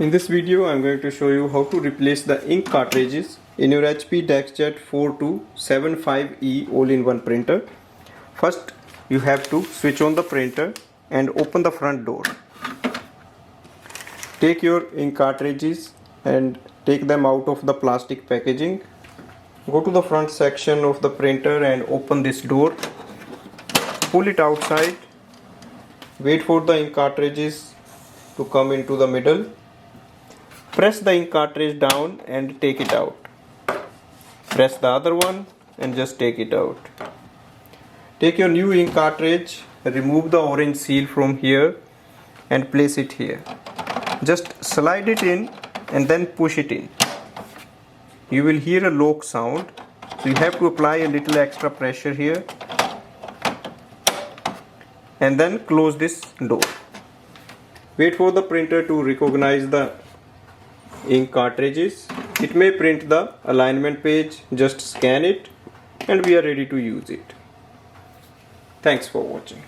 In this video, I'm going to show you how to replace the ink cartridges in your HP DeskJet 4275E all-in-one printer. First, you have to switch on the printer and open the front door. Take your ink cartridges and take them out of the plastic packaging. Go to the front section of the printer and open this door. Pull it outside. Wait for the ink cartridges to come into the middle. Press the ink cartridge down and take it out. Press the other one and just take it out. Take your new ink cartridge, remove the orange seal from here and place it here. Just slide it in and then push it in. You will hear a lock sound, so you have to apply a little extra pressure here and then close this door. Wait for the printer to recognize the ink cartridges. It may print the alignment page. Just scan it and we are ready to use it. Thanks for watching.